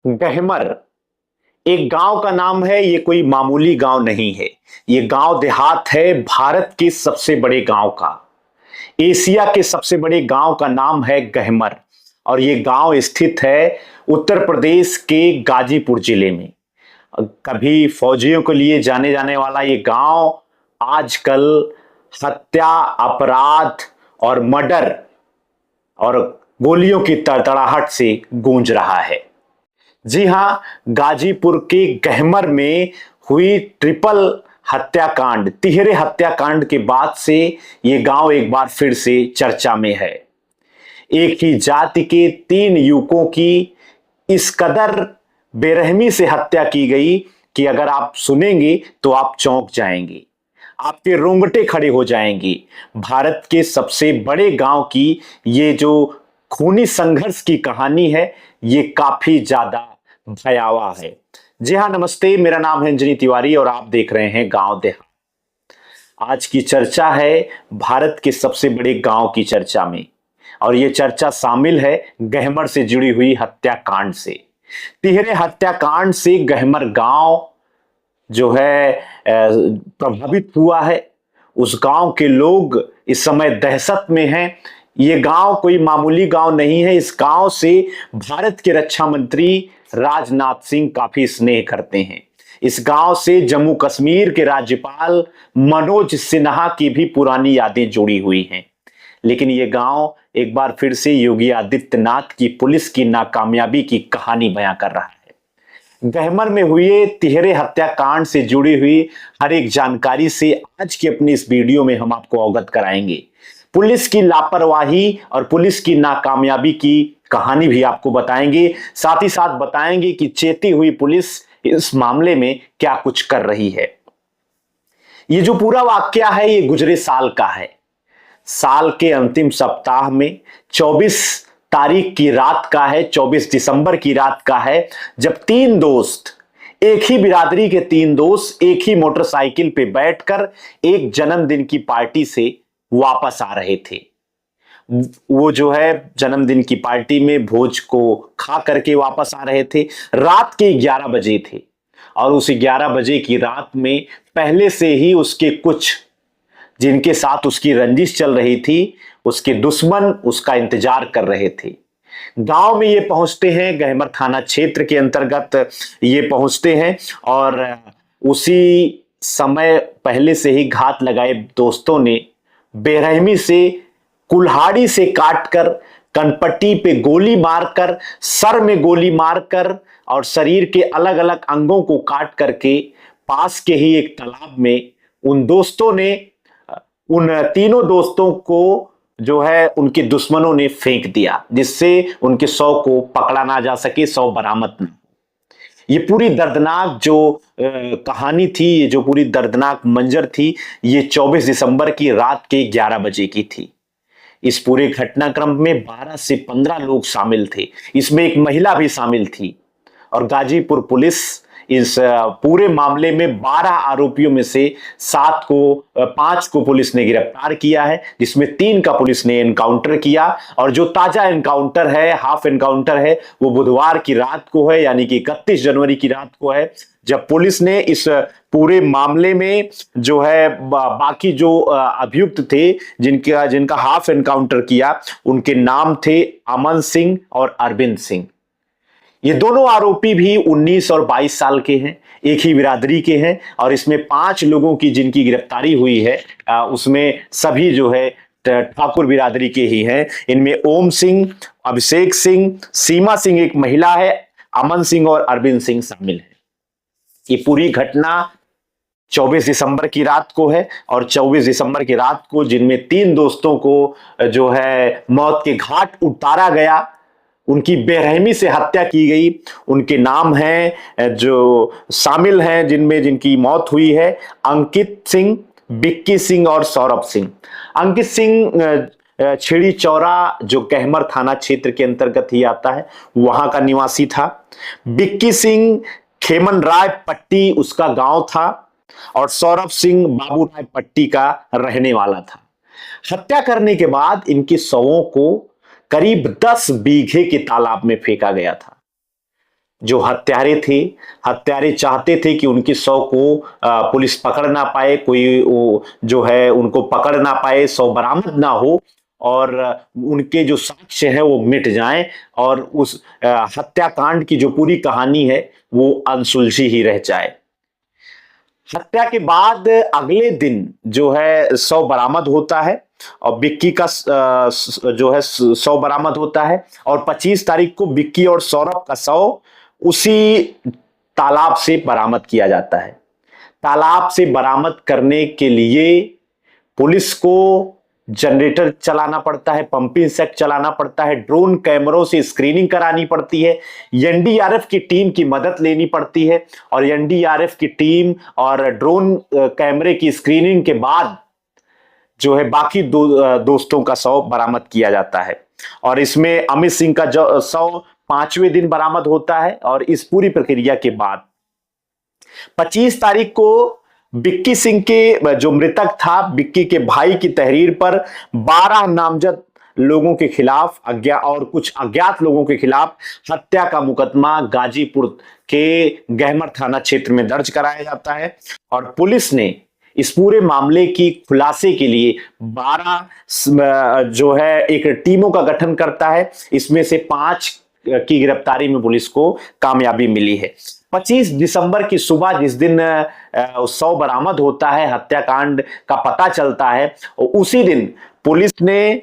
गहमर एक गांव का नाम है। ये कोई मामूली गांव नहीं है। ये गांव देहात है भारत के सबसे बड़े गांव का। एशिया के सबसे बड़े गांव का नाम है गहमर। और ये गांव स्थित है उत्तर प्रदेश के गाजीपुर जिले में। कभी फौजियों के लिए जाने जाने वाला ये गांव आजकल हत्या, अपराध और मर्डर और गोलियों की तड़तड़ाहट से गूंज रहा है। जी हां, गाजीपुर के गहमर में हुई ट्रिपल हत्याकांड, तिहरे हत्याकांड के बाद से ये गांव एक बार फिर से चर्चा में है। एक ही जाति के 3 युवकों की इस कदर बेरहमी से हत्या की गई कि अगर आप सुनेंगे तो आप चौंक जाएंगे, आपके रोंगटे खड़े हो जाएंगे। भारत के सबसे बड़े गांव की ये जो खूनी संघर्ष की कहानी है, ये काफी ज्यादा भयावह है। जी हाँ, नमस्ते, मेरा नाम है अंजनी तिवारी और आप देख रहे हैं गांव देहात। आज की चर्चा है भारत के सबसे बड़े गांव की चर्चा में, और ये चर्चा शामिल है गहमर से जुड़ी हुई हत्याकांड से। तिहरे हत्याकांड से गहमर गांव जो है प्रभावित हुआ है। उस गांव के लोग इस समय दहशत में हैं। ये गांव कोई मामूली गांव नहीं है। इस गांव से भारत के रक्षा मंत्री राजनाथ सिंह काफी स्नेह करते हैं। इस गांव से जम्मू कश्मीर के राज्यपाल मनोज सिन्हा की भी पुरानी यादें जुड़ी हुई हैं। लेकिन ये गांव एक बार फिर से योगी आदित्यनाथ की पुलिस की नाकामयाबी की कहानी बयां कर रहा है। गहमर में हुए तिहरे हत्याकांड से जुड़ी हुई हर एक जानकारी से आज की अपनी इस वीडियो में हम आपको अवगत कराएंगे। पुलिस की लापरवाही और पुलिस की नाकामयाबी की कहानी भी आपको बताएंगे। साथ ही साथ बताएंगे कि चेती हुई पुलिस इस मामले में क्या कुछ कर रही है। ये जो पूरा वाकया है ये गुजरे साल का है। साल के अंतिम सप्ताह में 24 तारीख की रात का है, 24 दिसंबर की रात का है, जब 3 दोस्त, एक ही बिरादरी के 3 दोस्त एक ही मोटरसाइकिल पे बैठकर एक जन्मदिन की पार्टी से वापस आ रहे थे। वो जो है जन्मदिन की पार्टी में भोज को खा करके वापस आ रहे थे। रात के 11 बजे थे और उस 11 बजे की रात में पहले से ही उसके कुछ, जिनके साथ उसकी रंजिश चल रही थी, उसके दुश्मन उसका इंतजार कर रहे थे। गांव में ये पहुंचते हैं, गहमर थाना क्षेत्र के अंतर्गत ये पहुंचते हैं और उसी समय पहले से ही घात लगाए दोस्तों ने बेरहमी से कुल्हाड़ी से काटकर, कनपट्टी पे गोली मारकर, सर में गोली मारकर और शरीर के अलग अलग अंगों को काट करके पास के ही एक तालाब में उन दोस्तों ने, उन तीनों दोस्तों को जो है उनके दुश्मनों ने फेंक दिया, जिससे उनके शव को पकड़ा ना जा सके, शव बरामद ना। ये पूरी दर्दनाक जो कहानी थी, ये जो पूरी दर्दनाक मंजर थी, ये 24 दिसंबर की रात के 11 बजे की थी। इस पूरे घटनाक्रम में 12 से 15 लोग शामिल थे। इसमें एक महिला भी शामिल थी और गाजीपुर पुलिस इस पूरे मामले में 12 आरोपियों में से 5 को पुलिस ने गिरफ्तार किया है, जिसमें 3 का पुलिस ने एनकाउंटर किया। और जो ताजा एनकाउंटर है, हाफ एनकाउंटर है, वो बुधवार की रात को है, यानी कि 31 जनवरी की रात को है, जब पुलिस ने इस पूरे मामले में जो है बाकी जो अभियुक्त थे जिनका हाफ एनकाउंटर किया, उनके नाम थे अमन सिंह और अरविंद सिंह। ये दोनों आरोपी भी 19 और 22 साल के हैं, एक ही बिरादरी के हैं। और इसमें 5 लोगों की जिनकी गिरफ्तारी हुई है, उसमें सभी जो है ठाकुर बिरादरी के ही हैं। इनमें ओम सिंह, अभिषेक सिंह, सीमा सिंह एक महिला है, अमन सिंह और अरविंद सिंह शामिल है। ये पूरी घटना 24 दिसंबर की रात को है और 24 दिसंबर की रात को जिनमें 3 दोस्तों को जो है मौत के घाट उतारा गया, उनकी बेरहमी से हत्या की गई, उनके नाम हैं जो शामिल हैं, जिनकी मौत हुई है, अंकित सिंह, बिक्की सिंह और सौरभ सिंह। अंकित सिंह छिड़ी चौरा जो गहमर थाना क्षेत्र के अंतर्गत ही आता है, वहां का निवासी था। बिक्की सिंह खेमन राय पट्टी उसका गांव था और सौरभ सिंह बाबू राय पट्टी का रहने वाला था। हत्या करने के बाद इनके शवों को करीब 10 बीघे के तालाब में फेंका गया था। जो हत्यारे थे, हत्यारे चाहते थे कि उनकी शव को पुलिस पकड़ ना पाए, कोई वो जो है उनको पकड़ ना पाए, शव बरामद ना हो और उनके जो साक्ष्य है वो मिट जाएं और उस हत्याकांड की जो पूरी कहानी है वो अनसुलझी ही रह जाए। हत्या के बाद अगले दिन जो है शव बरामद होता है और विक्की का जो है शव बरामद होता है और 25 तारीख को विक्की और सौरभ का शव उसी तालाब से बरामद किया जाता है। तालाब से बरामद करने के लिए पुलिस को जनरेटर चलाना पड़ता है, पंपिंग सेट चलाना पड़ता है, ड्रोन कैमरों से स्क्रीनिंग करानी पड़ती है, एनडीआरएफ की टीम की मदद लेनी पड़ती है और एनडीआरएफ की टीम और ड्रोन कैमरे की स्क्रीनिंग के बाद जो है बाकी दोस्तों का शव बरामद किया जाता है। और इसमें अमित सिंह का शव 5वें दिन बरामद होता है और इस पूरी प्रक्रिया के बाद 25 तारीख को विक्की सिंह के जो मृतक था, विक्की के भाई की तहरीर पर 12 नामजद लोगों के खिलाफ और कुछ अज्ञात लोगों के खिलाफ हत्या का मुकदमा गाजीपुर के गहमर थाना क्षेत्र में दर्ज कराया जाता है और पुलिस ने इस पूरे मामले की खुलासे के लिए 12 जो है एक टीमों का गठन करता है। इसमें से 5 की गिरफ्तारी में पुलिस को कामयाबी मिली है। 25 दिसंबर की सुबह जिस दिन शव बरामद होता है, हत्याकांड का पता चलता है, उसी दिन पुलिस ने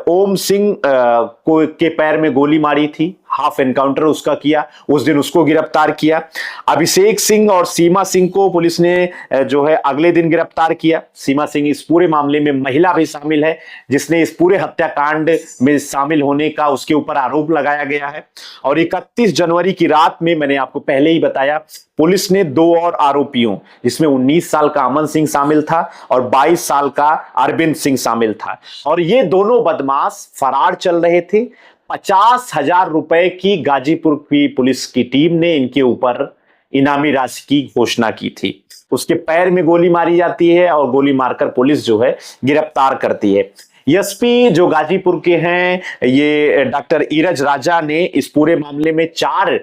ओम सिंह को के पैर में गोली मारी थी, हाफ एनकाउंटर उसका किया, उस दिन उसको गिरफ्तार किया। अभिषेक सिंह और सीमा सिंह को पुलिस ने जो है अगले दिन गिरफ्तार किया। सीमा सिंह इस पूरे मामले में महिला भी शामिल है जिसने इस पूरे हत्याकांड में शामिल होने का उसके ऊपर आरोप लगाया गया है। और 31 जनवरी की रात में मैंने आपको पहले ही बताया, पुलिस ने 2 और आरोपियों, जिसमें 19 साल का अमन सिंह शामिल था और 22 साल का अरविंद सिंह शामिल था, और ये दोनों बदमाश फरार चल रहे थे। 50,000 रुपए की गाजीपुर की पुलिस की टीम ने इनके ऊपर इनामी राशि की घोषणा की थी। उसके पैर में गोली मारी जाती है और गोली मारकर पुलिस जो है गिरफ्तार करती है। एसपी जो गाजीपुर के हैं, ये डॉक्टर ईरज राजा ने इस पूरे मामले में 4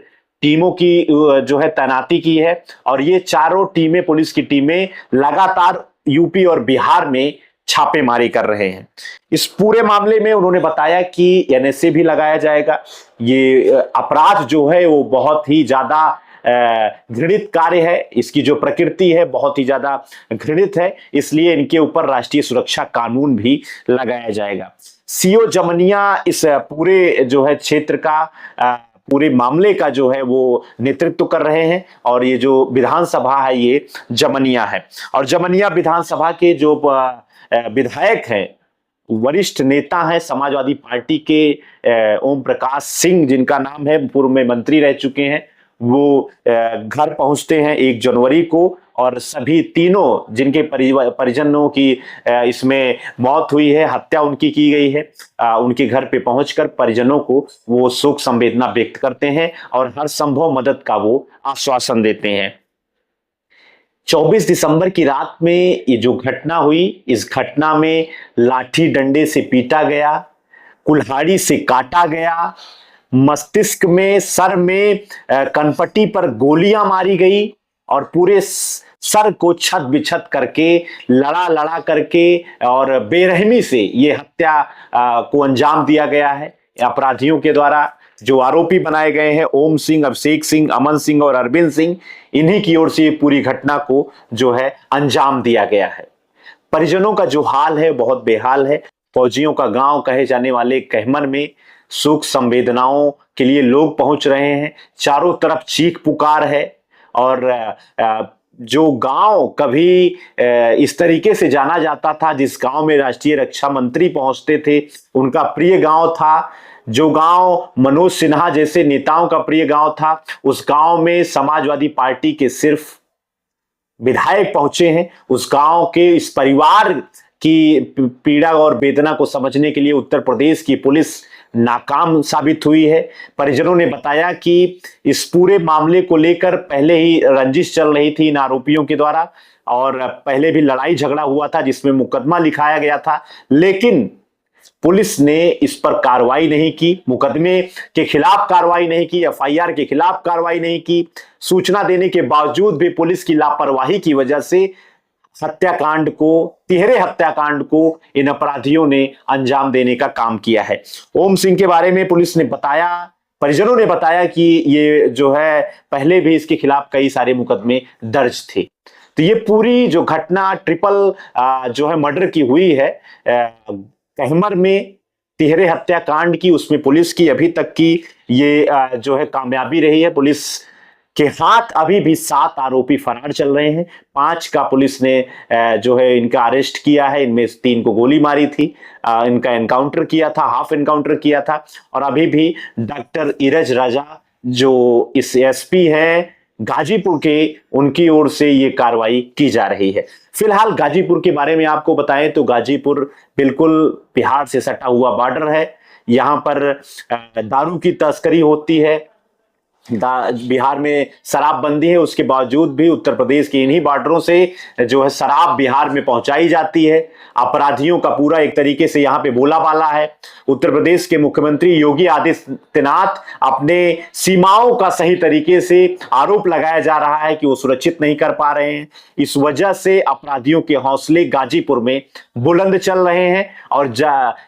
टीमों की जो है तैनाती की है और ये चारों टीमें, पुलिस की टीमें लगातार यूपी और बिहार में छापेमारी कर रहे हैं। इस पूरे मामले में उन्होंने बताया कि एनएसए भी लगाया जाएगा। ये अपराध जो है वो बहुत ही ज्यादा घृणित कार्य है, इसकी जो प्रकृति है बहुत ही ज्यादा घृणित है, इसलिए इनके ऊपर राष्ट्रीय सुरक्षा कानून भी लगाया जाएगा। सीओ जमनिया इस पूरे जो है क्षेत्र का पूरे मामले का जो है वो नेतृत्व कर रहे हैं और ये जो विधानसभा है ये जमनिया है। और जमनिया विधानसभा के जो विधायक हैं, वरिष्ठ नेता हैं समाजवादी पार्टी के ओम प्रकाश सिंह, जिनका नाम है, पूर्व में मंत्री रह चुके हैं, वो घर पहुंचते हैं 1 जनवरी को और सभी तीनों जिनके परिजनों की इसमें मौत हुई है, हत्या उनकी की गई है, उनके घर पे पहुंचकर परिजनों को वो शोक संवेदना व्यक्त करते हैं और हर संभव मदद का वो आश्वासन देते हैं। 24 दिसंबर की रात में ये जो घटना हुई, इस घटना में लाठी डंडे से पीटा गया, कुल्हाड़ी से काटा गया, मस्तिष्क में, सर में, कनपट्टी पर गोलियां मारी गई और पूरे सर को छत बिछत करके, लड़ा करके और बेरहमी से ये हत्या को अंजाम दिया गया है अपराधियों के द्वारा। जो आरोपी बनाए गए हैं ओम सिंह, अभिषेक सिंह, अमन सिंह और अरविंद सिंह, इन्हीं की ओर से पूरी घटना को जो है अंजाम दिया गया है। परिजनों का जो हाल है बहुत बेहाल है। फौजियों का गांव कहे जाने वाले कहमर में शोक संवेदनाओं के लिए लोग पहुंच रहे हैं। चारों तरफ चीख पुकार है और जो गांव कभी इस तरीके से जाना जाता था, जिस गांव में राष्ट्रीय रक्षा मंत्री पहुंचते थे, उनका प्रिय गांव था, जो गांव मनोज सिन्हा जैसे नेताओं का प्रिय गांव था, उस गांव में समाजवादी पार्टी के सिर्फ विधायक पहुंचे हैं। उस गांव के इस परिवार की पीड़ा और वेदना को समझने के लिए उत्तर प्रदेश की पुलिस नाकाम साबित हुई है। परिजनों ने बताया कि इस पूरे मामले को लेकर पहले ही रंजिश चल रही थी इन आरोपियों के द्वारा और पहले भी लड़ाई झगड़ा हुआ था जिसमें मुकदमा लिखाया गया था, लेकिन पुलिस ने इस पर कार्रवाई नहीं की, मुकदमे के खिलाफ कार्रवाई नहीं की, एफआईआर के खिलाफ कार्रवाई नहीं की। सूचना देने के बावजूद भी पुलिस की लापरवाही की वजह से हत्याकांड को, तिहरे हत्याकांड को इन अपराधियों ने अंजाम देने का काम किया है। ओम सिंह के बारे में पुलिस ने बताया, परिजनों ने बताया कि ये जो है पहले भी इसके खिलाफ कई सारे मुकदमे दर्ज थे। तो ये पूरी जो घटना ट्रिपल जो है मर्डर की हुई है कहमर में, तिहरे हत्याकांड की, उसमें पुलिस की अभी तक की ये जो है कामयाबी रही है। पुलिस के हाथ अभी भी 7 आरोपी फरार चल रहे हैं। 5 का पुलिस ने जो है इनका अरेस्ट किया है, इनमें 3 को गोली मारी थी, इनका एनकाउंटर किया था, हाफ एनकाउंटर किया था। और अभी भी डॉक्टर इरज राजा जो इस एसपी है गाजीपुर के, उनकी ओर से ये कार्रवाई की जा रही है। फिलहाल गाजीपुर के बारे में आपको बताएं तो गाजीपुर बिल्कुल बिहार से सटा हुआ बॉर्डर है। यहां पर दारू की तस्करी होती है, बिहार में शराबबंदी है, उसके बावजूद भी उत्तर प्रदेश के इन्हीं बॉर्डरों से जो है शराब बिहार में पहुंचाई जाती है। अपराधियों का पूरा एक तरीके से यहां पे बोलाबाला है। उत्तर प्रदेश के मुख्यमंत्री योगी आदित्यनाथ अपने सीमाओं का सही तरीके से आरोप लगाया जा रहा है कि वो सुरक्षित नहीं कर पा रहे हैं। इस वजह से अपराधियों के हौसले गाजीपुर में बुलंद चल रहे हैं और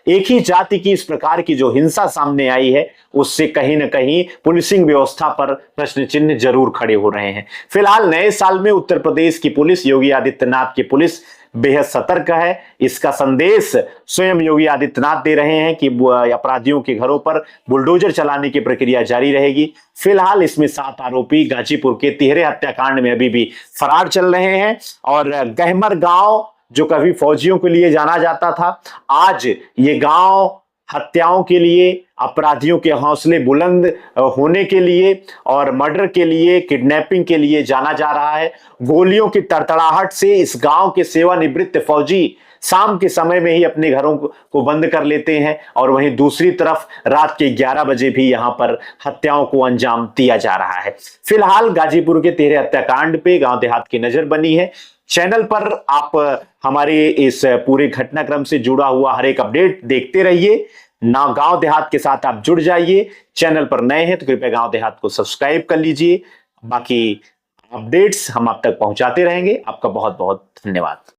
एक ही जाति की इस प्रकार की जो हिंसा सामने आई है, उससे कहीं ना कहीं पुलिसिंग व्यवस्था पर प्रश्न चिन्ह जरूर खड़े हो रहे हैं। फिलहाल नए साल में उत्तर प्रदेश की पुलिस, योगी आदित्यनाथ की पुलिस बेहद सतर्क है। इसका संदेश स्वयं योगी आदित्यनाथ दे रहे हैं कि अपराधियों के घरों पर बुलडोजर चलाने की प्रक्रिया जारी रहेगी। फिलहाल इसमें 7 आरोपी गाजीपुर के तिहरे हत्याकांड में अभी भी फरार चल रहे हैं। और गहमर गांव जो कभी फौजियों के लिए जाना जाता था, आज ये गांव हत्याओं के लिए, अपराधियों के हौसले बुलंद होने के लिए और मर्डर के लिए, किडनैपिंग के लिए जाना जा रहा है। गोलियों की तड़तड़ाहट से इस गांव के सेवानिवृत्त फौजी शाम के समय में ही अपने घरों को बंद कर लेते हैं और वहीं दूसरी तरफ रात के 11 बजे भी यहां पर हत्याओं को अंजाम दिया जा रहा है। फिलहाल गाजीपुर के तिहरे हत्याकांड पे गांव देहात की नजर बनी है। चैनल पर आप हमारे इस पूरे घटनाक्रम से जुड़ा हुआ हर एक अपडेट देखते रहिए। ना गांव देहात के साथ आप जुड़ जाइए। चैनल पर नए हैं तो कृपया गांव देहात को सब्सक्राइब कर लीजिए। बाकी अपडेट्स हम आप तक पहुंचाते रहेंगे। आपका बहुत बहुत धन्यवाद।